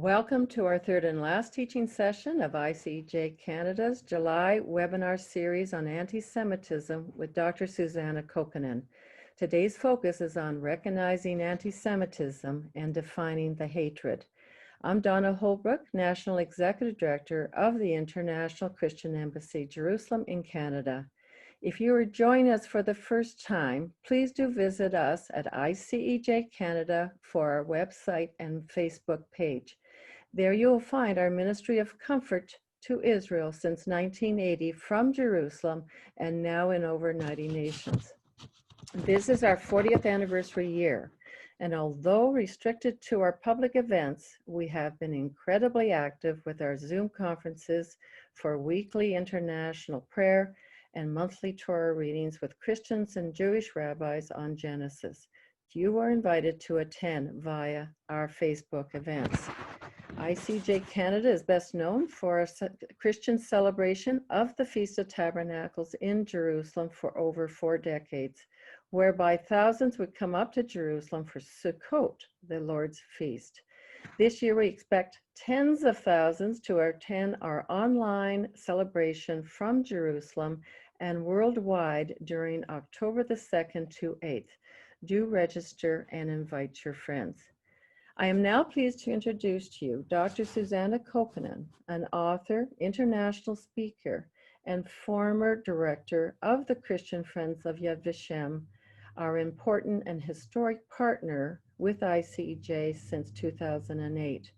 Welcome to our third and last teaching session of ICEJ Canada's July webinar series on anti-Semitism with Dr. Susanna Kokkonen. Today's focus is on recognizing anti-Semitism and defining the hatred. I'm Donna Holbrook, National Executive Director of the International Christian Embassy, Jerusalem in Canada. If you are joining us for the first time, please do visit us at ICEJ Canada for our website and Facebook page. There you will find our Ministry of Comfort to Israel since 1980 from Jerusalem and now in over 90 nations. This is our 40th anniversary year, and although restricted to our public events, we have been incredibly active with our Zoom conferences for weekly international prayer and monthly Torah readings with Christians and Jewish rabbis on Genesis. You are invited to attend via our Facebook events. ICEJ Canada is best known for a Christian celebration of the Feast of Tabernacles in Jerusalem for over 4 decades, whereby thousands would come up to Jerusalem for Sukkot, the Lord's feast. This year we expect tens of thousands to attend our online celebration from Jerusalem and worldwide during October the 2nd to 8th. Do register and invite your friends. I am now pleased to introduce to you Dr. Susanna Kokkonen, an author, international speaker, and former director of the Christian Friends of Yad Vashem, our important and historic partner with ICEJ since 2008.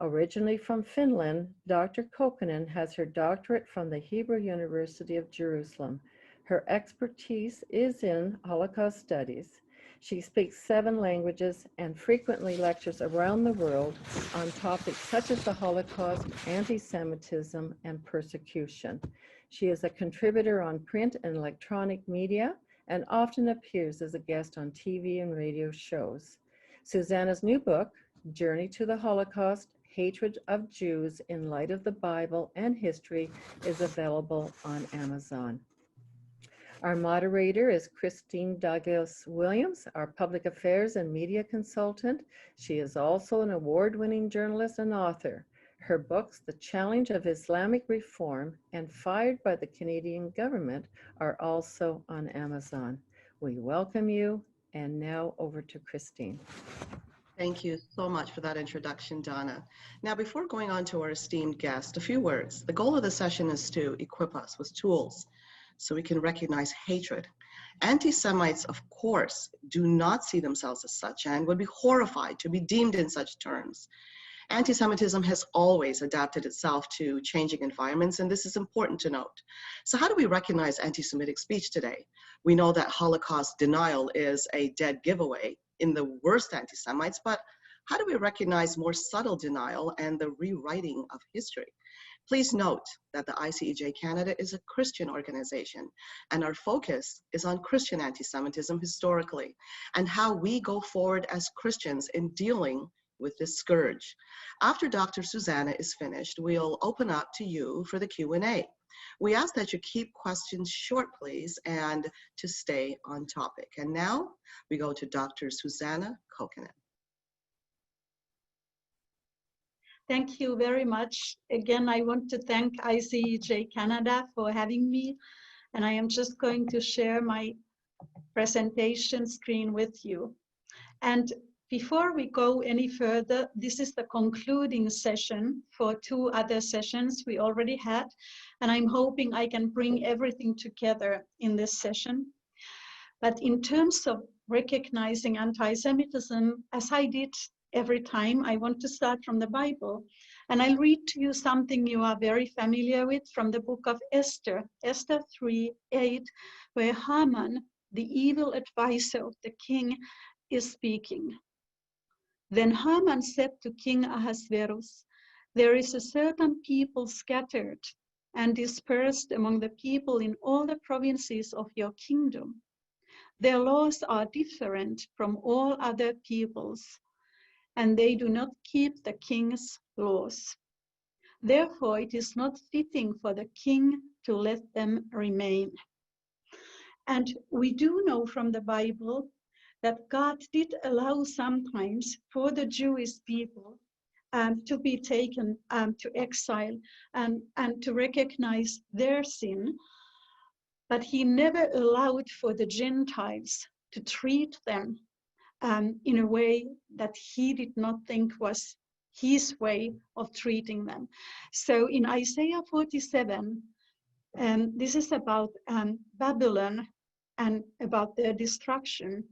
Originally from Finland, Dr. Kokkonen has her doctorate from the Hebrew University of Jerusalem. Her expertise is in Holocaust studies. She speaks 7 languages and frequently lectures around the world on topics such as the Holocaust, anti-Semitism, and persecution. She is a contributor on print and electronic media and often appears as a guest on TV and radio shows. Susanna's new book, Journey to the Holocaust, Hatred of Jews in Light of the Bible and History, is available on Amazon. Our moderator is Christine Douglas-Williams, our public affairs and media consultant. She is also an award-winning journalist and author. Her books, The Challenge of Islamic Reform and Fired by the Canadian Government, are also on Amazon. We welcome you, and now over to Christine. Thank you so much for that introduction, Donna. Now, before going on to our esteemed guest, a few words. The goal of the session is to equip us with tools so we can recognize hatred. Anti-Semites, of course, do not see themselves as such and would be horrified to be deemed in such terms. Anti-Semitism has always adapted itself to changing environments, and this is important to note. So how do we recognize anti-Semitic speech today? We know that Holocaust denial is a dead giveaway in the worst anti-Semites, but how do we recognize more subtle denial and the rewriting of history? Please note that the ICEJ Canada is a Christian organization, and our focus is on Christian anti-Semitism historically and how we go forward as Christians in dealing with this scourge. After Dr. Susanna is finished, we'll open up to you for the Q&A. We ask that you keep questions short, please, and to stay on topic. And now we go to Dr. Susanna Kokkonen. Thank you very much. Again, I want to thank ICEJ Canada for having me, and I am just going to share my presentation screen with you. And before we go any further, this is the concluding session for 2 other sessions we already had, and I'm hoping I can bring everything together in this session. But in terms of recognizing anti-Semitism, as I did every time, I want to start from the Bible. And I'll read to you something you are very familiar with from the book of Esther, Esther 3:8, where Haman, the evil advisor of the king, is speaking. Then Haman said to King Ahasuerus, "There is a certain people scattered and dispersed among the people in all the provinces of your kingdom. Their laws are different from all other peoples, and they do not keep the king's laws. Therefore, it is not fitting for the king to let them remain." And we do know from the Bible that God did allow sometimes for the Jewish people to be taken to exile and to recognize their sin. But he never allowed for the Gentiles to treat them in a way that he did not think was his way of treating them. So in Isaiah 47, this is about Babylon and about their destruction.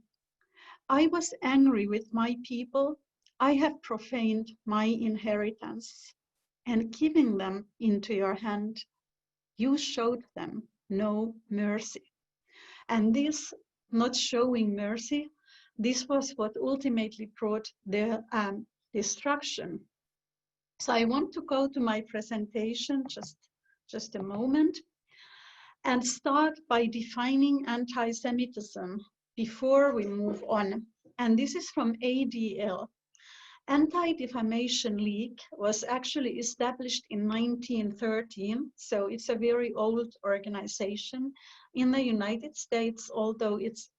I was angry with my people. I have profaned my inheritance, and giving them into your hand, you showed them no mercy. And this not showing mercy, this was what ultimately brought their destruction. So I want to go to my presentation, just a moment, and start by defining anti-Semitism before we move on. And this is from ADL. Anti-Defamation League was actually established in 1913, so it's a very old organization in the United States, although it's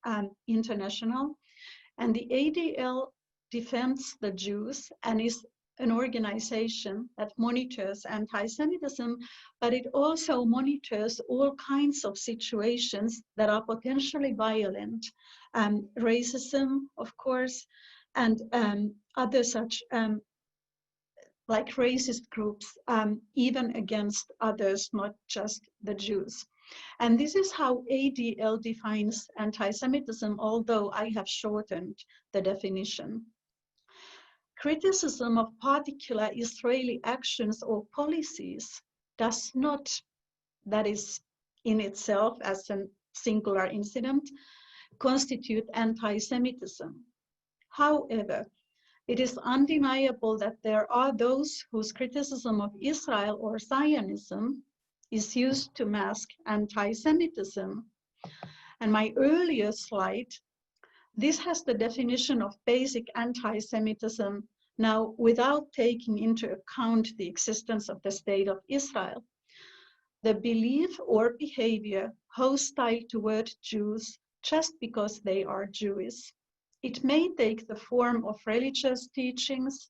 international. And the ADL defends the Jews and is an organization that monitors anti-Semitism, but it also monitors all kinds of situations that are potentially violent, racism, of course, and other such like racist groups, even against others, not just the Jews. And this is how ADL defines anti-Semitism, although I have shortened the definition. Criticism of particular Israeli actions or policies does not, that is in itself as a singular incident, constitute anti-Semitism. However, it is undeniable that there are those whose criticism of Israel or Zionism is used to mask anti-Semitism. And my earlier slide, this has the definition of basic anti-Semitism now without taking into account the existence of the state of Israel. The belief or behavior hostile toward Jews just because they are Jewish. It may take the form of religious teachings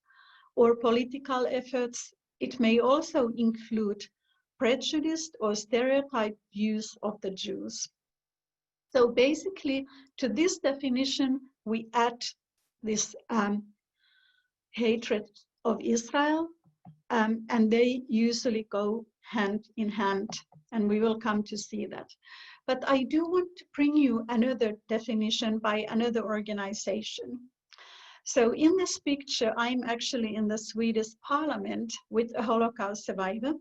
or political efforts. It may also include prejudiced or stereotyped views of the Jews. So basically, to this definition, we add this hatred of Israel, and they usually go hand in hand, and we will come to see that. But I do want to bring you another definition by another organization. So in this picture, I'm actually in the Swedish parliament with a Holocaust survivor.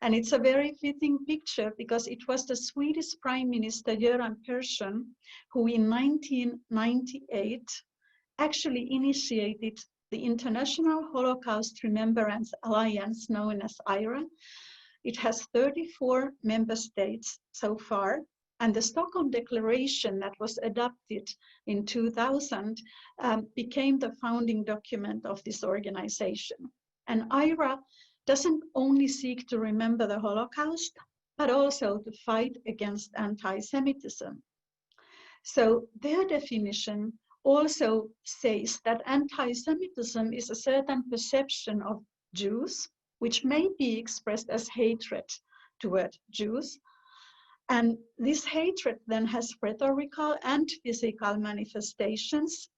And it's a very fitting picture because it was the Swedish Prime Minister Göran Persson who in 1998 actually initiated the International Holocaust Remembrance Alliance, known as IRA. It has 34 member states so far, and the Stockholm Declaration that was adopted in 2000 became the founding document of this organization. And IRA doesn't only seek to remember the Holocaust, but also to fight against anti-Semitism. So their definition also says that anti-Semitism is a certain perception of Jews, which may be expressed as hatred toward Jews. And this hatred then has rhetorical and physical manifestations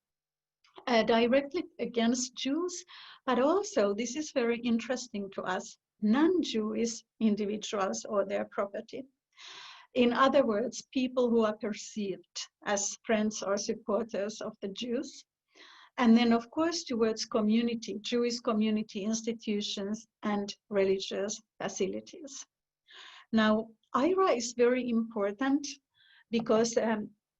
directly against Jews, but also, this is very interesting to us, non-Jewish individuals or their property. In other words, people who are perceived as friends or supporters of the Jews. And then, of course, towards community, Jewish community institutions and religious facilities. Now, IRA is very important because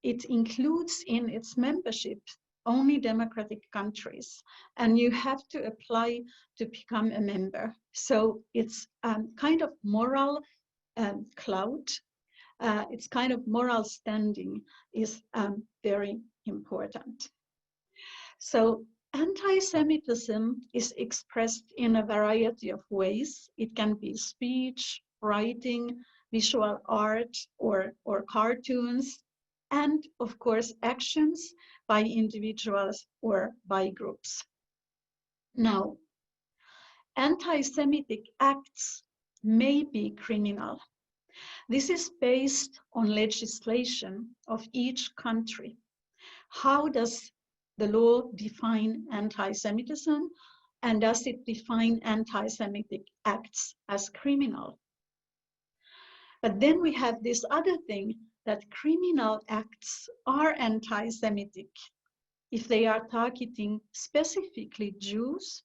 it includes in its membership only democratic countries, and you have to apply to become a member. So it's kind of moral clout. Its kind of moral standing is very important. So anti-Semitism is expressed in a variety of ways. It can be speech, writing, visual art, or cartoons, and of course actions by individuals or by groups. Now, anti-Semitic acts may be criminal. This is based on legislation of each country. How does the law define anti-Semitism, and does it define anti-Semitic acts as criminal? But then we have this other thing, that criminal acts are anti-Semitic if they are targeting specifically Jews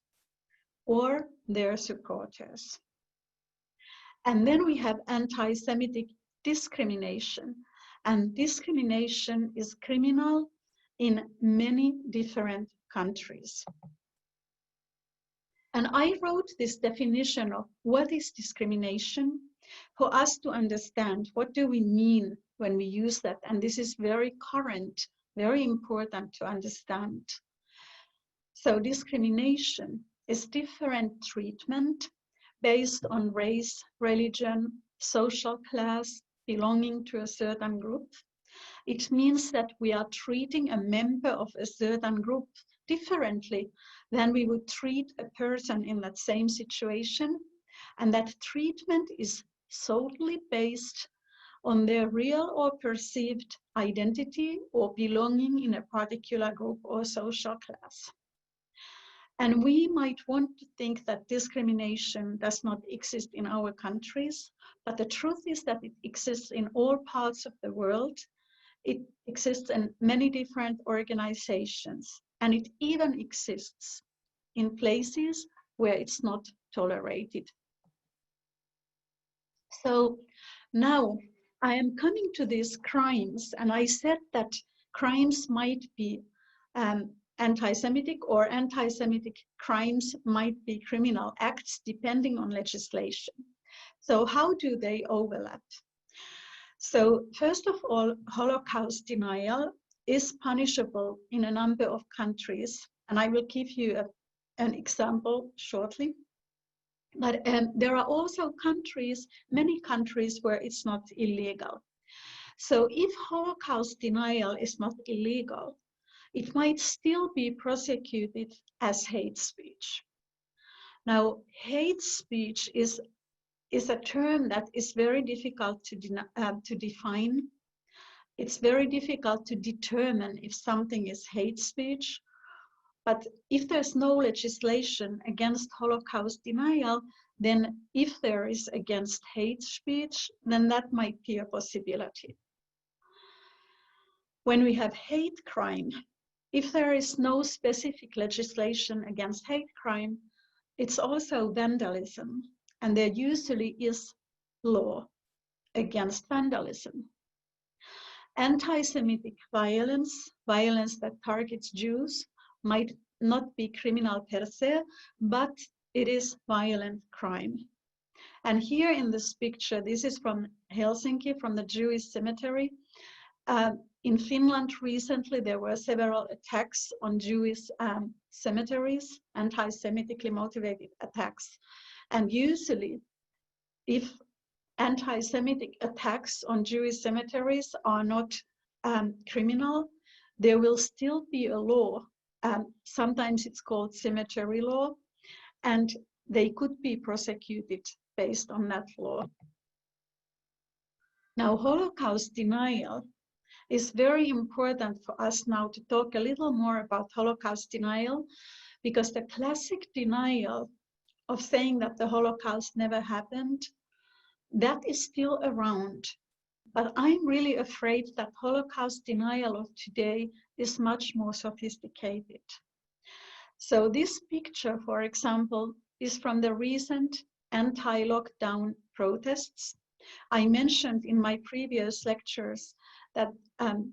or their supporters. And then we have anti-Semitic discrimination. And discrimination is criminal in many different countries. And I wrote this definition of what is discrimination for us to understand what do we mean when we use that. And this is very current, very important to understand. So discrimination is different treatment based on race, religion, social class, belonging to a certain group. It means that we are treating a member of a certain group differently than we would treat a person in that same situation. And that treatment is solely based on their real or perceived identity or belonging in a particular group or social class. And we might want to think that discrimination does not exist in our countries, but the truth is that it exists in all parts of the world. It exists in many different organizations, and it even exists in places where it's not tolerated. So now I am coming to these crimes, and I said that crimes might be anti-Semitic, or anti-Semitic crimes might be criminal acts depending on legislation. So how do they overlap? So first of all, Holocaust denial is punishable in a number of countries, and I will give you an example shortly. But there are also countries, many countries, where it's not illegal. So if Holocaust denial is not illegal, it might still be prosecuted as hate speech. Now, hate speech is a term that is very difficult to define. It's very difficult to determine if something is hate speech. But if there's no legislation against Holocaust denial, then if there is against hate speech, then that might be a possibility. When we have hate crime, if there is no specific legislation against hate crime, it's also vandalism, and there usually is law against vandalism. Anti-Semitic violence, violence that targets Jews, might not be criminal per se, but it is violent crime. And here in this picture, this is from Helsinki, from the Jewish cemetery. In Finland recently, there were several attacks on Jewish cemeteries, anti-Semitically motivated attacks. And usually, if anti-Semitic attacks on Jewish cemeteries are not criminal, there will still be a law. Sometimes it's called cemetery law, and they could be prosecuted based on that law. Now, Holocaust denial is very important for us now to talk a little more about Holocaust denial, because the classic denial of saying that the Holocaust never happened, that is still around. But I'm really afraid that Holocaust denial of today is much more sophisticated. So this picture, for example, is from the recent anti-lockdown protests. I mentioned in my previous lectures that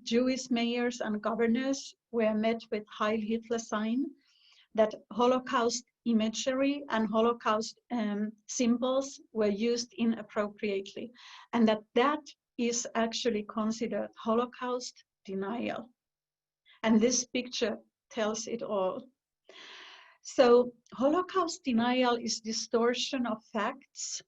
Jewish mayors and governors were met with Heil Hitler sign, that Holocaust imagery and Holocaust symbols were used inappropriately, and that is actually considered Holocaust denial. And this picture tells it all. So Holocaust denial is distortion of facts.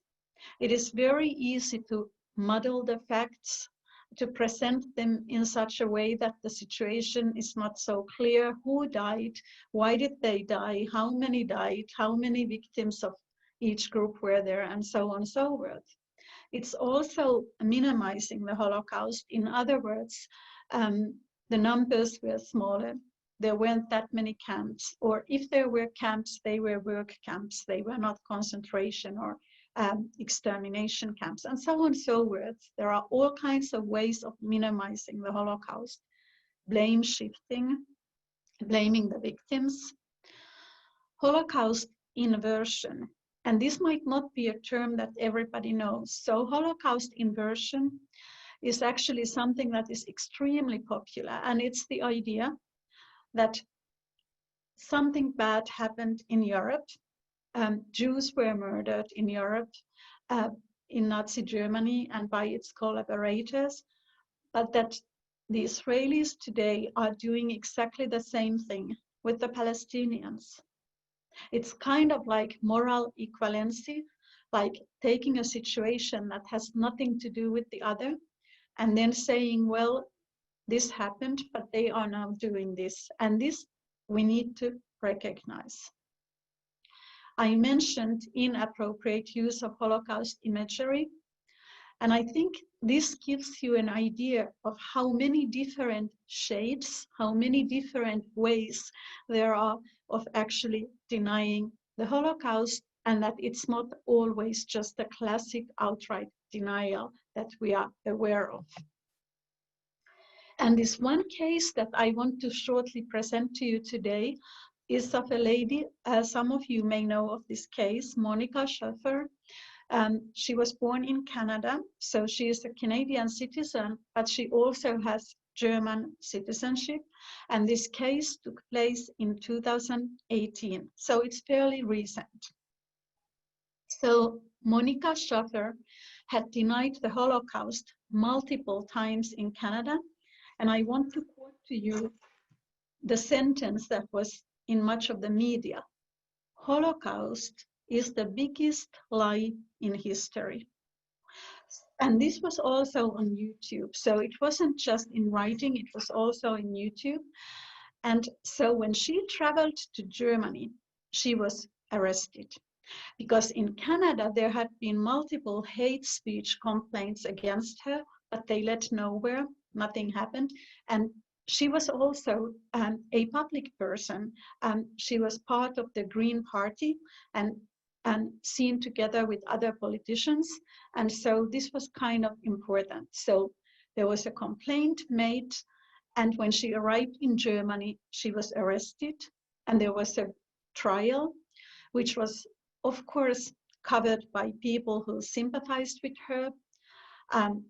It is very easy to muddle the facts, to present them in such a way that the situation is not so clear. Who died? Why did they die? How many died? How many victims of each group were there, and so on and so forth. It's also minimizing the Holocaust. In other words, the numbers were smaller. There weren't that many camps, or if there were camps, they were work camps. They were not concentration or extermination camps, and so on and so forth. There are all kinds of ways of minimizing the Holocaust. Blame shifting, blaming the victims. Holocaust inversion. And this might not be a term that everybody knows. So Holocaust inversion is actually something that is extremely popular. And it's the idea that something bad happened in Europe. Jews were murdered in Europe, in Nazi Germany and by its collaborators, but that the Israelis today are doing exactly the same thing with the Palestinians. It's kind of like moral equivalency, like taking a situation that has nothing to do with the other and then saying, well, this happened, but they are now doing this. And this we need to recognize. I mentioned inappropriate use of Holocaust imagery. And I think this gives you an idea of how many different shades, how many different ways there are of actually denying the Holocaust, and that it's not always just a classic outright denial that we are aware of. And this one case that I want to shortly present to you today is of a lady, some of you may know of this case, Monica Schaffer. She was born in Canada, so she is a Canadian citizen, but she also has German citizenship. And this case took place in 2018, so it's fairly recent. So Monica Schaffer had denied the Holocaust multiple times in Canada. And I want to quote to you the sentence that was in much of the media. Holocaust is the biggest lie in history. And this was also on YouTube. So it wasn't just in writing, it was also in YouTube. And so when she traveled to Germany, she was arrested. Because in Canada, there had been multiple hate speech complaints against her, but they led nowhere, nothing happened. And she was also a public person. She was part of the Green Party and seen together with other politicians. And so this was kind of important. So there was a complaint made. And when she arrived in Germany, she was arrested. And there was a trial, which was, of course, covered by people who sympathized with her,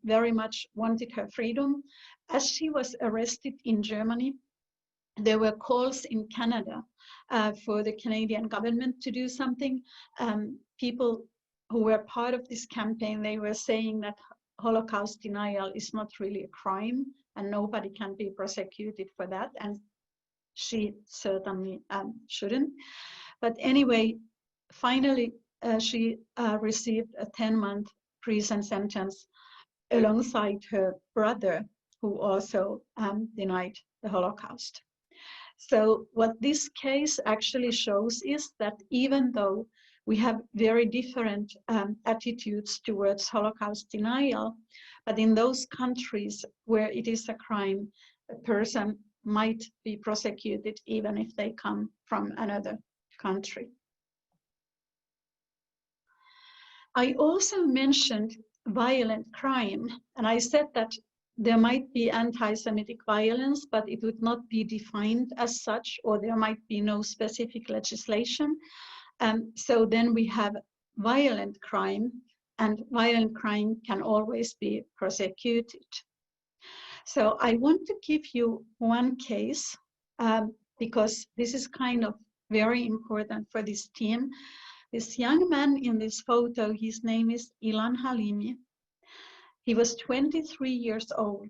very much wanted her freedom. As she was arrested in Germany, there were calls in Canada for the Canadian government to do something. People who were part of this campaign, they were saying that Holocaust denial is not really a crime and nobody can be prosecuted for that. And she certainly shouldn't. But anyway, finally, she received a 10-month prison sentence alongside her brother, who also denied the Holocaust. So what this case actually shows is that even though we have very different attitudes towards Holocaust denial, but in those countries where it is a crime, a person might be prosecuted even if they come from another country. I also mentioned violent crime, and I said that there might be anti-Semitic violence, but it would not be defined as such, or there might be no specific legislation. So then we have violent crime, and violent crime can always be prosecuted. So I want to give you one case, because this is kind of very important for this team. This young man in this photo, his name is Ilan Halimi. He was 23 years old.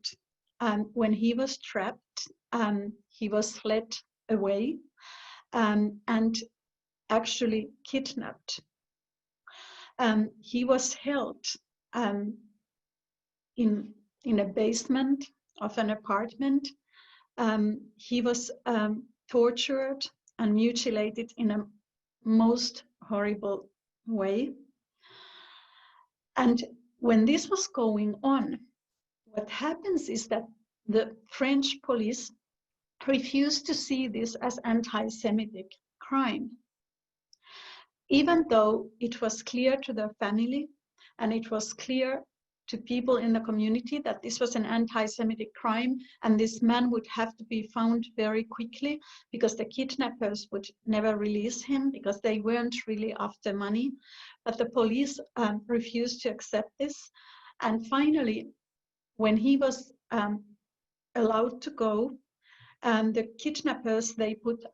When he was trapped, he was led away and actually kidnapped. He was held in a basement of an apartment. He was tortured and mutilated in a most horrible way. And when this was going on, what happens is that the French police refused to see this as anti-Semitic crime, even though it was clear to their family and it was clear to people in the community that this was an anti-Semitic crime and this man would have to be found very quickly because the kidnappers would never release him because they weren't really after money. But the police refused to accept this. And finally, when he was allowed to go, the kidnappers, they put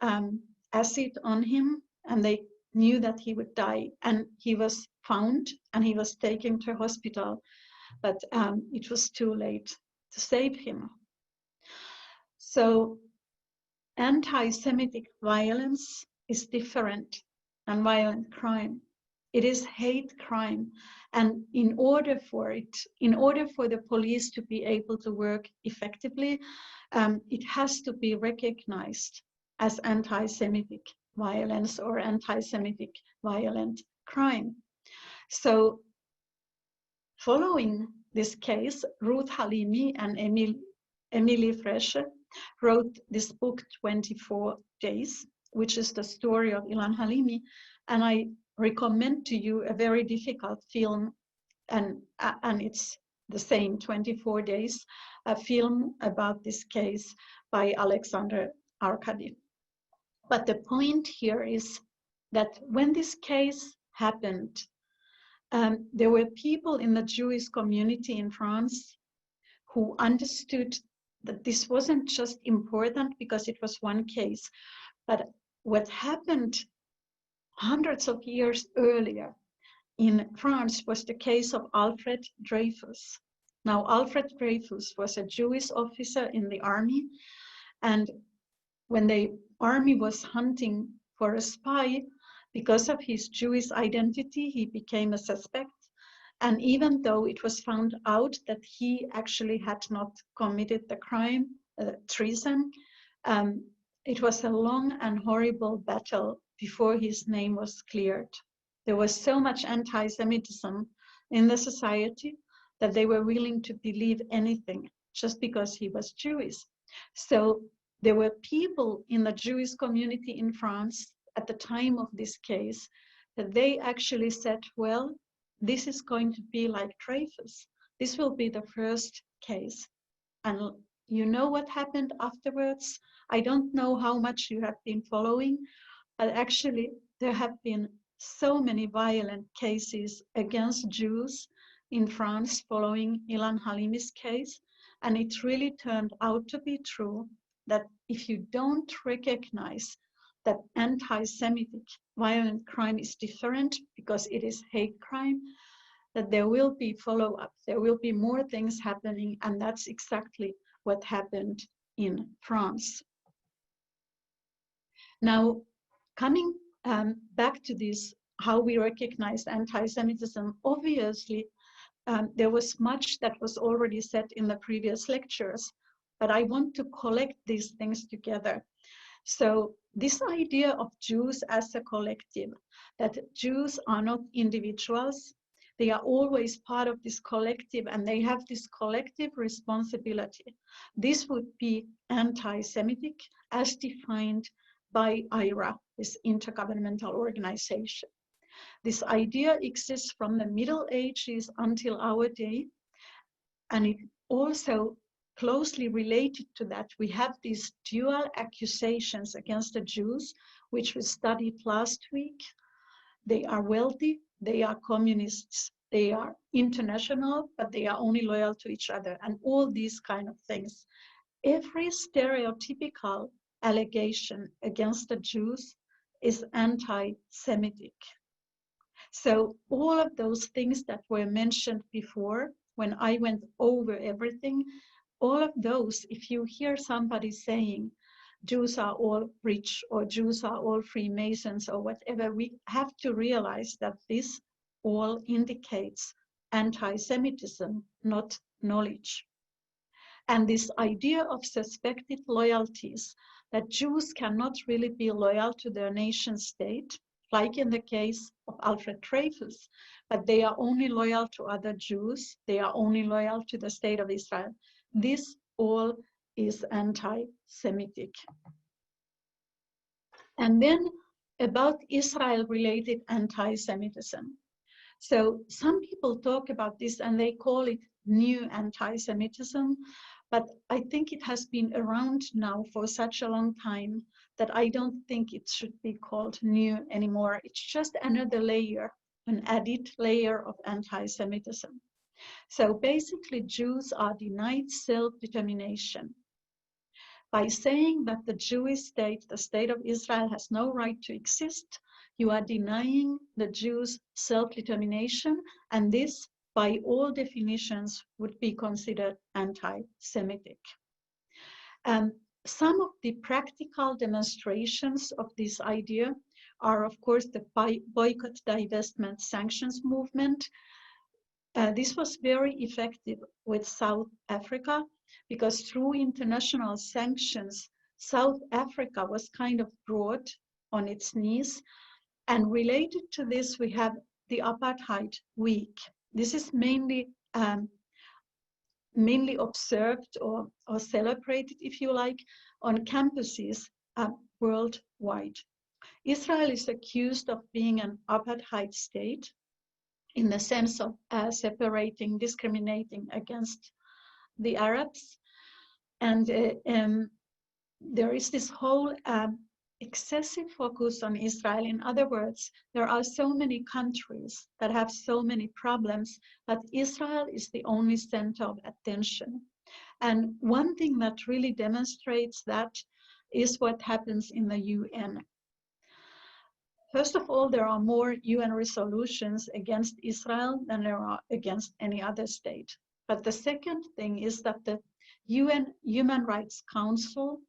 acid on him and they knew that he would die. And he was found and he was taken to hospital, but it was too late to save him. So anti-Semitic violence is different than violent crime. It is hate crime. And in order for the police to be able to work effectively, it has to be recognized as anti-Semitic violence or anti-Semitic violent crime. So following this case, Ruth Halimi and Emily Fresche wrote this book, 24 Days, which is the story of Ilan Halimi. And I recommend to you a very difficult film, and it's the same, 24 Days, a film about this case by Alexander Arkady. But the point here is that when this case happened, there were people in the Jewish community in France who understood that this wasn't just important because it was one case, but what happened hundreds of years earlier in France was the case of Alfred Dreyfus. Now, Alfred Dreyfus was a Jewish officer in the army, and when the army was hunting for a spy, because of his Jewish identity, he became a suspect. And even though it was found out that he actually had not committed the crime, treason, it was a long and horrible battle before his name was cleared. There was so much anti-Semitism in the society that they were willing to believe anything just because he was Jewish. So there were people in the Jewish community in France at the time of this case that they actually said, well, this is going to be like Dreyfus. This will be the first case. And you know what happened afterwards? I don't know how much you have been following, but actually there have been so many violent cases against Jews in France following Ilan Halimi's case. And it really turned out to be true that if you don't recognize that anti-Semitic violent crime is different because it is hate crime, that there will be follow-up, there will be more things happening, and that's exactly what happened in France. Now, coming back to this, how we recognize anti-Semitism, obviously, there was much that was already said in the previous lectures, but I want to collect these things together. So this idea of Jews as a collective, that Jews are not individuals, they are always part of this collective and they have this collective responsibility. This would be anti-Semitic as defined by IRA, this intergovernmental organization. This idea exists from the Middle Ages until our day, and it also closely related to that, we have these dual accusations against the Jews, which we studied last week. They are wealthy, they are communists, they are international, but they are only loyal to each other, and all these kind of things. Every stereotypical allegation against the Jews is anti-Semitic. So all of those things that were mentioned before, when I went over everything, all of those, if you hear somebody saying Jews are all rich or Jews are all Freemasons or whatever, we have to realize that this all indicates anti-Semitism, not knowledge. And this idea of suspected loyalties, that Jews cannot really be loyal to their nation state, like in the case of Alfred Dreyfus, but they are only loyal to other Jews. They are only loyal to the state of Israel. This all is anti-Semitic. And then about Israel-related anti-Semitism. So some people talk about this and they call it new anti-Semitism, but I think it has been around now for such a long time that I don't think it should be called new anymore. It's just another layer, an added layer of anti-Semitism. So basically Jews are denied self-determination. By saying that the Jewish state, the state of Israel, has no right to exist, you are denying the Jews self-determination, and this, by all definitions, would be considered anti-Semitic. Some of the practical demonstrations of this idea are, of course, the boycott, divestment, sanctions movement. This was very effective with South Africa, because through international sanctions, South Africa was kind of brought on its knees. And related to this, we have the Apartheid Week. This is mainly observed or celebrated, if you like, on campuses worldwide. Israel is accused of being an apartheid state in the sense of separating, discriminating against the Arabs. And there is this whole excessive focus on Israel. In other words, there are so many countries that have so many problems, but Israel is the only center of attention. And one thing that really demonstrates that is what happens in the UN. First of all, there are more UN resolutions against Israel than there are against any other state. But the second thing is that the UN Human Rights Council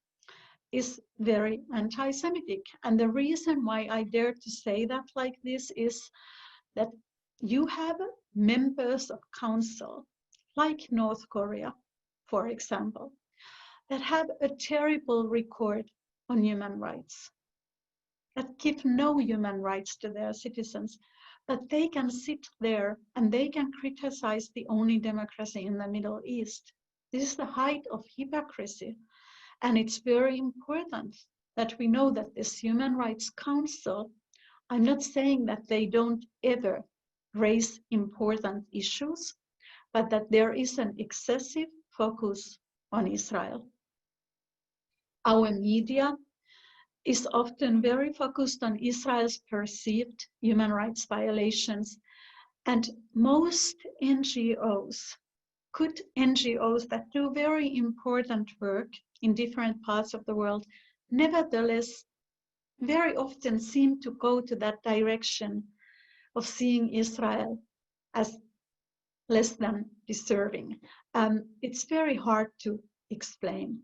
is very anti-Semitic. And the reason why I dare to say that like this is that you have members of council, like North Korea, for example, that have a terrible record on human rights, that give no human rights to their citizens, but they can sit there and they can criticize the only democracy in the Middle East. This is the height of hypocrisy. And it's very important that we know that this Human Rights Council, I'm not saying that they don't ever raise important issues, but that there is an excessive focus on Israel. Our media is often very focused on Israel's perceived human rights violations. And most NGOs, good NGOs that do very important work in different parts of the world, nevertheless, very often seem to go to that direction of seeing Israel as less than deserving. It's very hard to explain.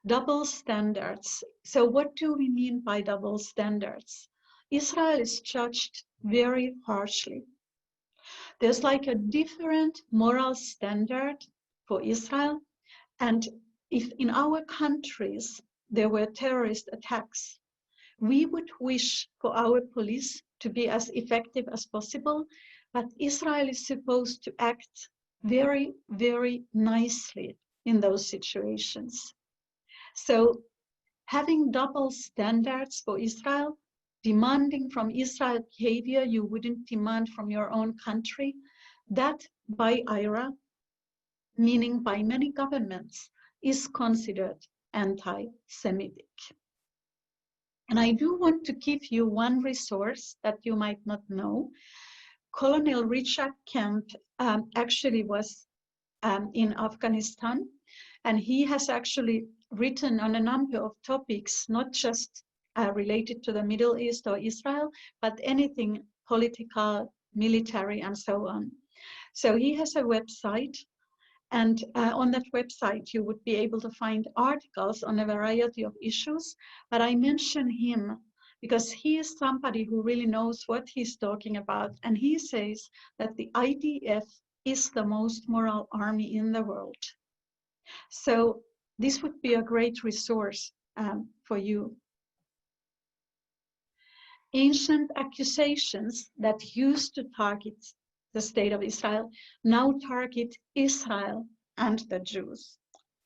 Double standards. So what do we mean by double standards? Israel is judged very harshly. There's like a different moral standard for Israel. And if in our countries there were terrorist attacks, we would wish for our police to be as effective as possible, but Israel is supposed to act very, very nicely in those situations. So having double standards for Israel, demanding from Israel behavior you wouldn't demand from your own country, that by IRA, meaning by many governments, is considered anti-Semitic. And I do want to give you one resource that you might not know. Colonel Richard Kemp actually was in Afghanistan, and he has actually written on a number of topics, not just related to the Middle East or Israel, but anything political, military, and so on. So he has a website, and on that website you would be able to find articles on a variety of issues. But I mention him because he is somebody who really knows what he's talking about, and he says that the IDF is the most moral army in the world. So this would be a great resource for you. Ancient accusations that used to target the state of Israel now target Israel and the Jews.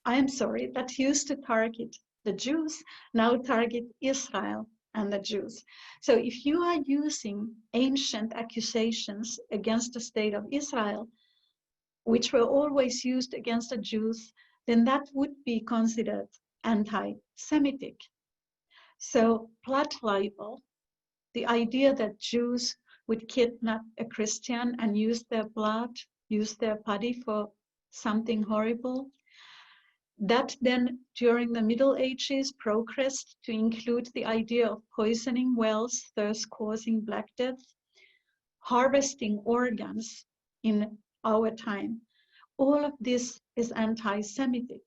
I am sorry, that used to target the Jews now target Israel and the Jews. So if you are using ancient accusations against the state of Israel, which were always used against the Jews, then that would be considered anti-Semitic. So blood libel, the idea that Jews would kidnap a Christian and use their blood, use their body for something horrible, that then during the Middle Ages progressed to include the idea of poisoning wells, thus causing Black Death, harvesting organs in our time. All of this is anti-Semitic.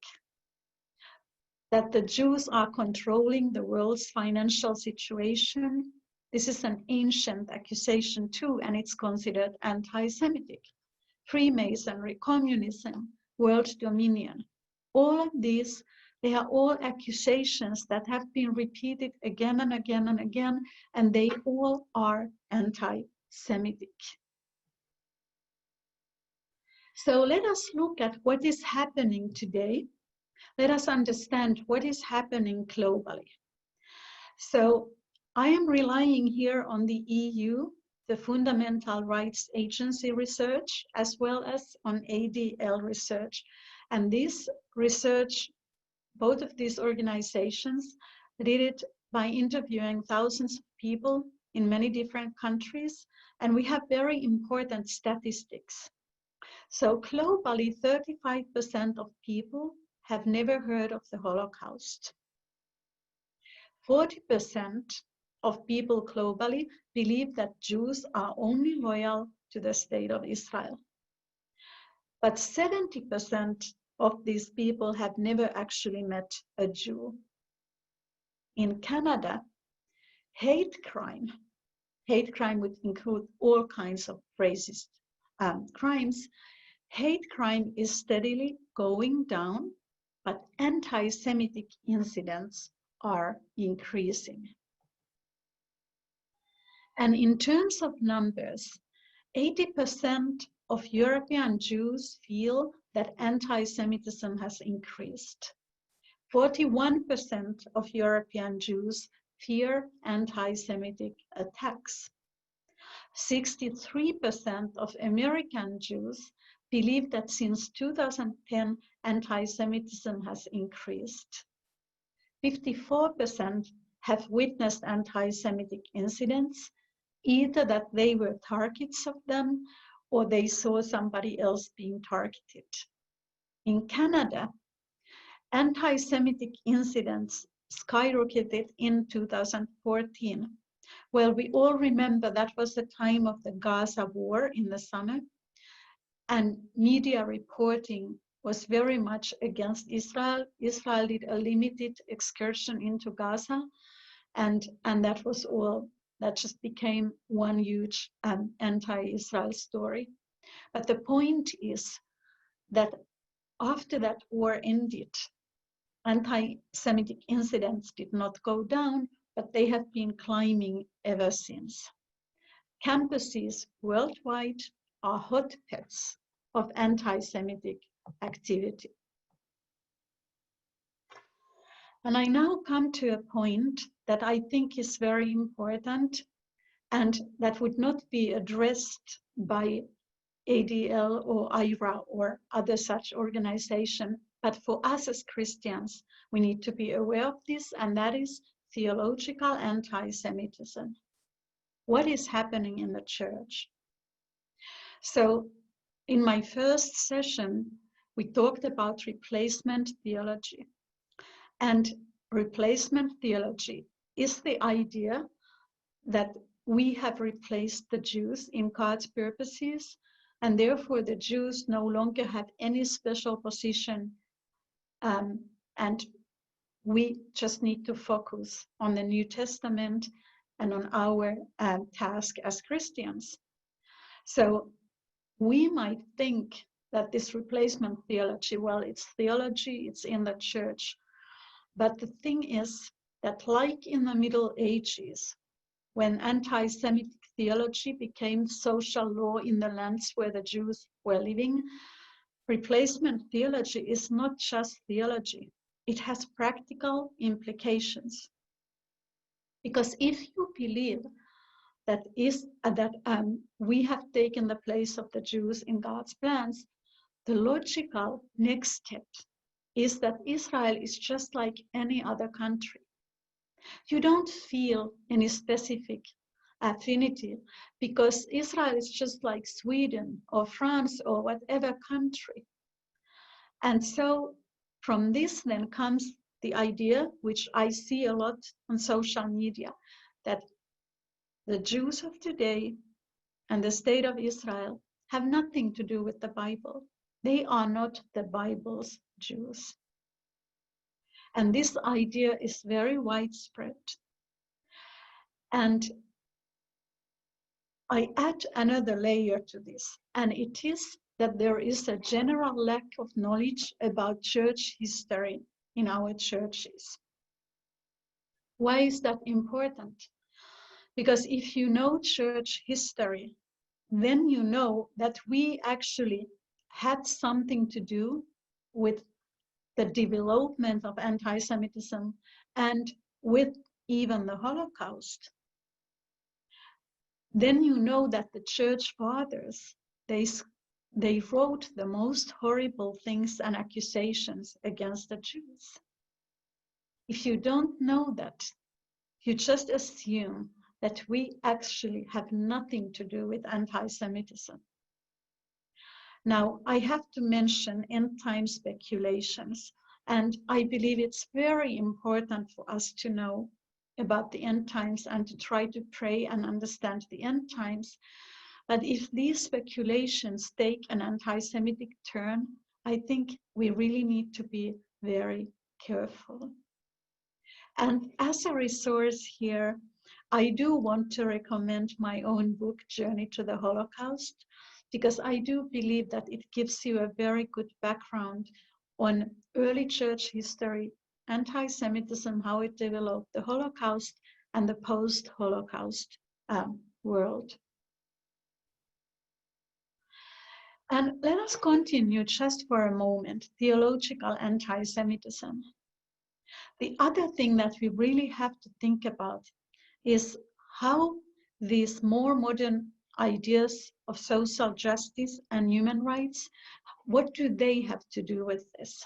That the Jews are controlling the world's financial situation, this is an ancient accusation too, and it's considered anti-Semitic. Freemasonry, communism, world dominion, all of these, they are all accusations that have been repeated again and again and again, and they all are anti-Semitic. So let us look at what is happening today. Let us understand what is happening globally. So I am relying here on the EU, the Fundamental Rights Agency research, as well as on ADL research. And this research, both of these organizations did it by interviewing thousands of people in many different countries. And we have very important statistics. So globally, 35% of people have never heard of the Holocaust. 40% of people globally believe that Jews are only loyal to the state of Israel. But 70% of these people have never actually met a Jew. In Canada, hate crime would include all kinds of racist crimes. Hate crime is steadily going down, but anti-Semitic incidents are increasing. And in terms of numbers, 80% of European Jews feel that anti-Semitism has increased. 41% of European Jews fear anti-Semitic attacks. 63% of American Jews believe that since 2010, anti-Semitism has increased. 54% have witnessed anti-Semitic incidents, either that they were targets of them or they saw somebody else being targeted. In Canada, anti-Semitic incidents skyrocketed in 2014. Well, we all remember that was the time of the Gaza war in the summer, and media reporting was very much against Israel. Israel did a limited excursion into Gaza, and that was all. That just became one huge anti-Israel story. But the point is that after that war ended, anti-Semitic incidents did not go down, but they have been climbing ever since. Campuses worldwide are hotbeds of anti-Semitic activity. And I now come to a point that I think is very important and that would not be addressed by ADL or IRA or other such organization, but for us as Christians, we need to be aware of this, and that is theological anti-Semitism. What is happening in the church? So in my first session, we talked about replacement theology. And replacement theology is the idea that we have replaced the Jews in God's purposes, and therefore the Jews no longer have any special position, and we just need to focus on the New Testament and on our task as Christians. So we might think that this replacement theology, well, it's theology, it's in the church. But the thing is that like in the Middle Ages, when anti-Semitic theology became social law in the lands where the Jews were living, replacement theology is not just theology. It has practical implications. Because if you believe that we have taken the place of the Jews in God's plans, the logical next step is that Israel is just like any other country. You don't feel any specific affinity because Israel is just like Sweden or France or whatever country. And so from this then comes the idea, which I see a lot on social media, that the Jews of today and the state of Israel have nothing to do with the Bible. They are not the Bible's Jews. And this idea is very widespread. And I add another layer to this, and it is that there is a general lack of knowledge about church history in our churches. Why is that important? Because if you know church history, then you know that we actually had something to do with the development of anti-Semitism and with even the Holocaust. Then you know that the church fathers, they wrote the most horrible things and accusations against the Jews. If you don't know that, you just assume that we actually have nothing to do with anti-Semitism. Now, I have to mention end-time speculations, and I believe it's very important for us to know about the end times and to try to pray and understand the end times. But if these speculations take an anti-Semitic turn, I think we really need to be very careful. And as a resource here, I do want to recommend my own book, Journey to the Holocaust, because I do believe that it gives you a very good background on early church history, anti-Semitism, how it developed, the Holocaust, and the post-Holocaust world. And let us continue just for a moment, theological anti-Semitism. The other thing that we really have to think about is how these more modern ideas of social justice and human rights, what do they have to do with this?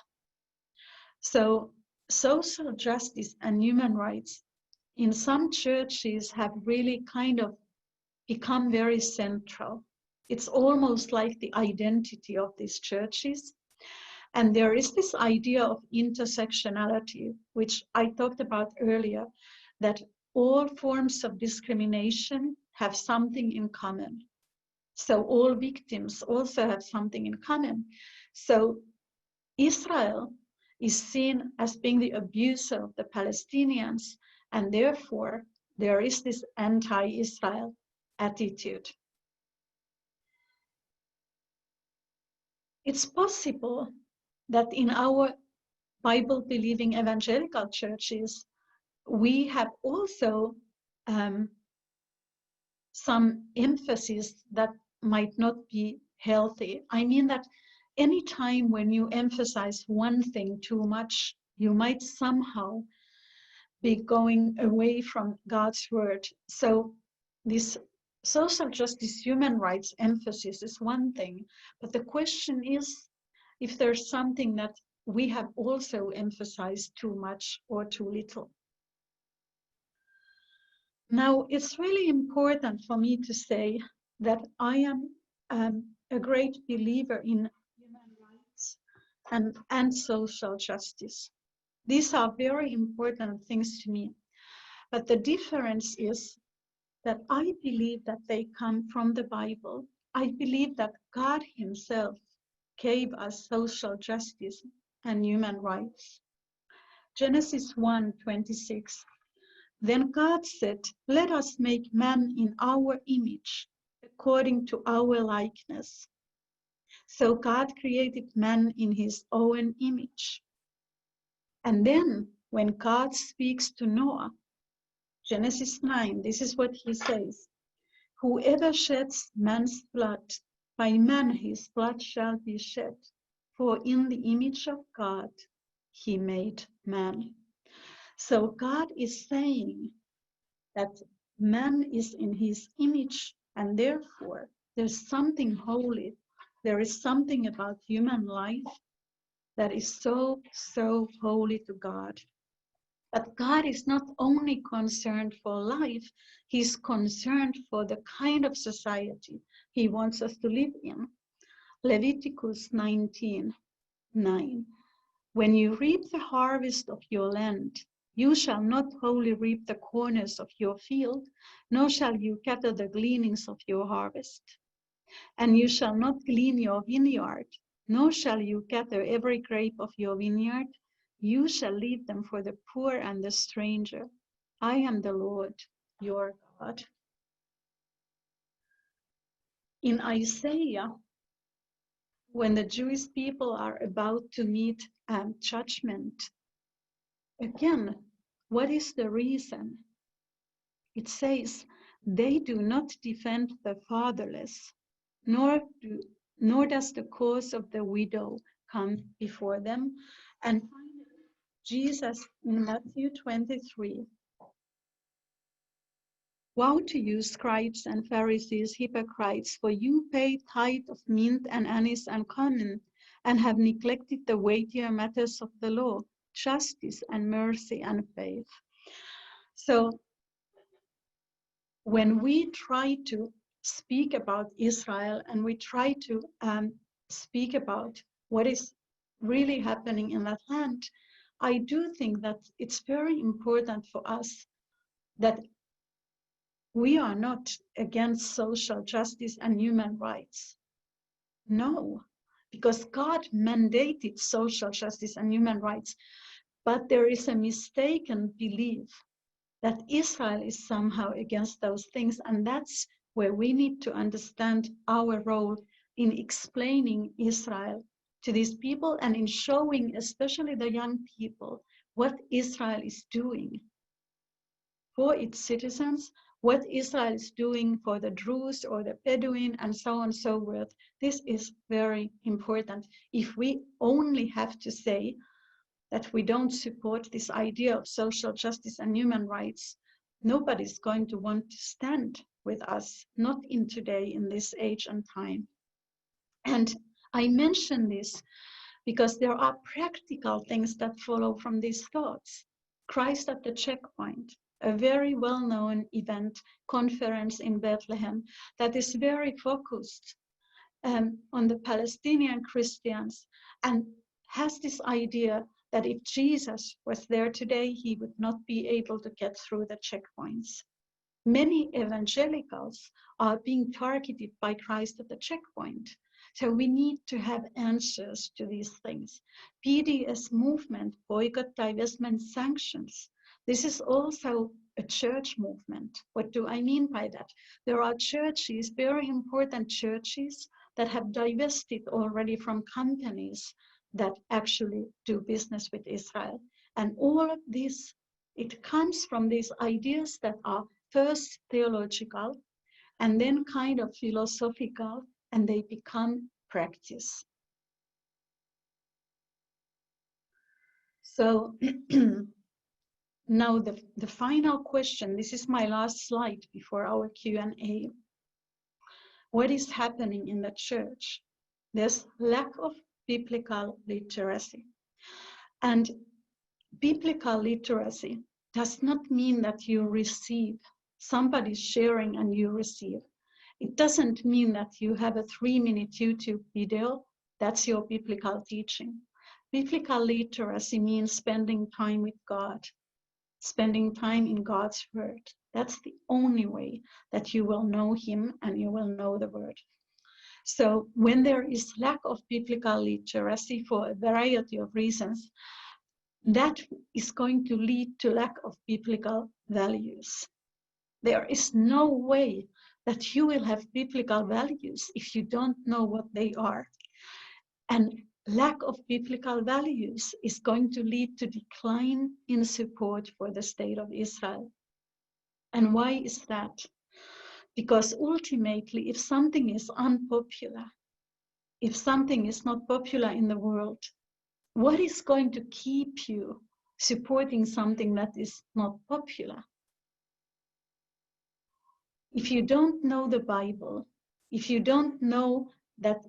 So social justice and human rights in some churches have really kind of become very central. It's almost like the identity of these churches. And there is this idea of intersectionality, which I talked about earlier, that all forms of discrimination have something in common. So all victims also have something in common. So Israel is seen as being the abuser of the Palestinians, and therefore there is this anti-Israel attitude. It's possible that in our Bible-believing evangelical churches, we have also some emphasis that might not be healthy. I mean that any time when you emphasize one thing too much, you might somehow be going away from God's word. So this social justice, human rights emphasis is one thing, but the question is if there's something that we have also emphasized too much or too little. Now, it's really important for me to say that I am a great believer in human rights and social justice. These are very important things to me. But the difference is that I believe that they come from the Bible. I believe that God himself gave us social justice and human rights. Genesis 1:26. Then God said, "Let us make man in our image, according to our likeness." So God created man in his own image. And then when God speaks to Noah, Genesis 9, this is what he says. Whoever sheds man's blood, by man his blood shall be shed. For in the image of God, he made man. So God is saying that man is in his image, and therefore there's something holy. There is something about human life that is so, so holy to God. But God is not only concerned for life, he's concerned for the kind of society he wants us to live in. Leviticus 19:9. When you reap the harvest of your land, you shall not wholly reap the corners of your field, nor shall you gather the gleanings of your harvest. And you shall not glean your vineyard, nor shall you gather every grape of your vineyard. You shall leave them for the poor and the stranger. I am the Lord, your God. In Isaiah, when the Jewish people are about to meet judgment, again, what is the reason? It says, they do not defend the fatherless, nor does the cause of the widow come before them. And Jesus in Matthew 23, woe to you, scribes and Pharisees, hypocrites, for you pay tithe of mint and anise and cumin, and have neglected the weightier matters of the law, justice and mercy and faith. So when we try to speak about Israel and we try to speak about what is really happening in that land, I do think that it's very important for us that we are not against social justice and human rights. No, because God mandated social justice and human rights, but there is a mistaken belief that Israel is somehow against those things, and that's where we need to understand our role in explaining Israel to these people and in showing, especially the young people, what Israel is doing for its citizens, what Israel is doing for the Druze or the Bedouin, and so on and so forth. This is very important. If we only have to say that we don't support this idea of social justice and human rights, nobody's going to want to stand with us, not in today, in this age and time. And I mention this because there are practical things that follow from these thoughts. Christ at the Checkpoint, a very well-known event, conference in Bethlehem that is very focused on the Palestinian Christians and has this idea that if Jesus was there today, he would not be able to get through the checkpoints. Many evangelicals are being targeted by Christ at the checkpoint. So we need to have answers to these things. BDS movement, boycott, divestment, sanctions. This is also a church movement. What do I mean by that? There are churches, very important churches, that have divested already from companies that actually do business with Israel. And all of this, it comes from these ideas that are first theological and then kind of philosophical, and they become practice. So now the final question, this is my last slide before our Q&A. What is happening in the church? There's lack of biblical literacy. And biblical literacy does not mean that you receive, somebody's sharing and you receive. It doesn't mean that you have a 3-minute YouTube video, that's your biblical teaching. Biblical literacy means spending time with God, spending time in God's word. That's the only way that you will know him and you will know the word. So when there is lack of biblical literacy for a variety of reasons, that is going to lead to lack of biblical values. There is no way that you will have biblical values if you don't know what they are. And lack of biblical values is going to lead to decline in support for the state of Israel. And why is that? Because ultimately, if something is unpopular, if something is not popular in the world, what is going to keep you supporting something that is not popular? If you don't know the Bible, if you don't know that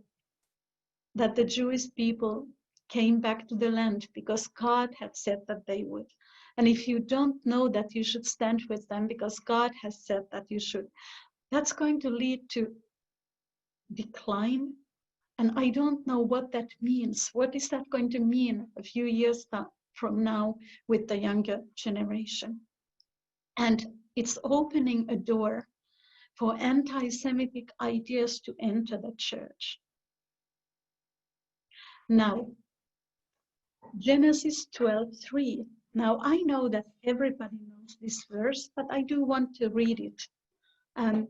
the Jewish people came back to the land because God had said that they would, and if you don't know that you should stand with them because God has said that you should, that's going to lead to decline. And I don't know what that means. What is that going to mean a few years from now with the younger generation? And it's opening a door for anti-Semitic ideas to enter the church. Now, Genesis 12:3. Now, I know that everybody knows this verse, but I do want to read it from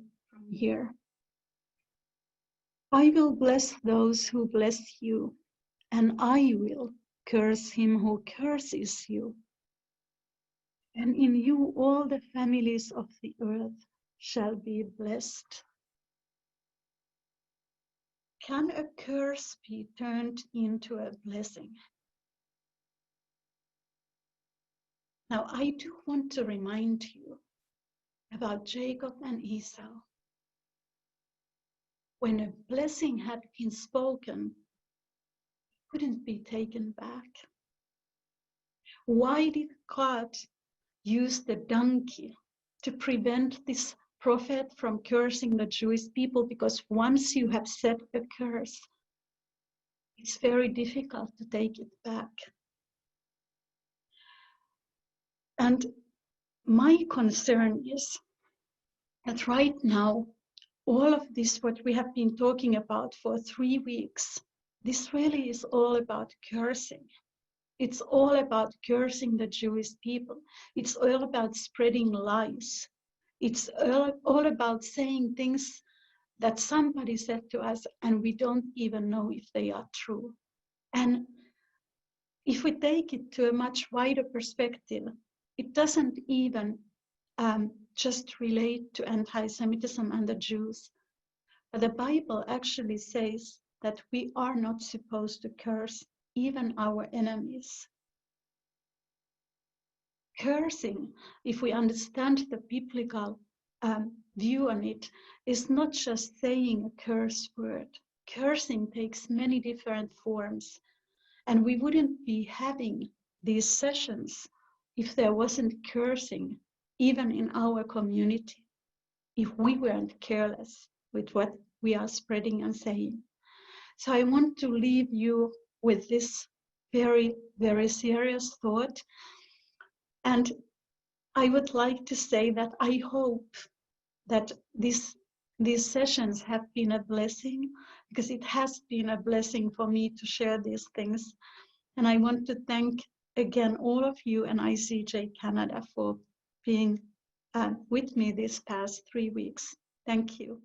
here. I will bless those who bless you, and I will curse him who curses you. And in you all the families of the earth shall be blessed. Can a curse be turned into a blessing? Now, I do want to remind you about Jacob and Esau. When a blessing had been spoken, it couldn't be taken back. Why did God use the donkey to prevent this prophet from cursing the Jewish people? Because once you have said a curse, it's very difficult to take it back. And my concern is that right now, all of this, what we have been talking about for 3 weeks, this really is all about cursing. It's all about cursing the Jewish people. It's all about spreading lies. It's all about saying things that somebody said to us and we don't even know if they are true. And if we take it to a much wider perspective, it doesn't even just relate to anti-Semitism and the Jews. But the Bible actually says that we are not supposed to curse even our enemies. Cursing, if we understand the biblical view on it, is not just saying a curse word. Cursing takes many different forms, and we wouldn't be having these sessions if there wasn't cursing, even in our community, if we weren't careless with what we are spreading and saying. So I want to leave you with this very, very serious thought. And I would like to say that I hope that these sessions have been a blessing, because it has been a blessing for me to share these things. And I want to thank again all of you and ICEJ Canada for being with me these past 3 weeks. Thank you.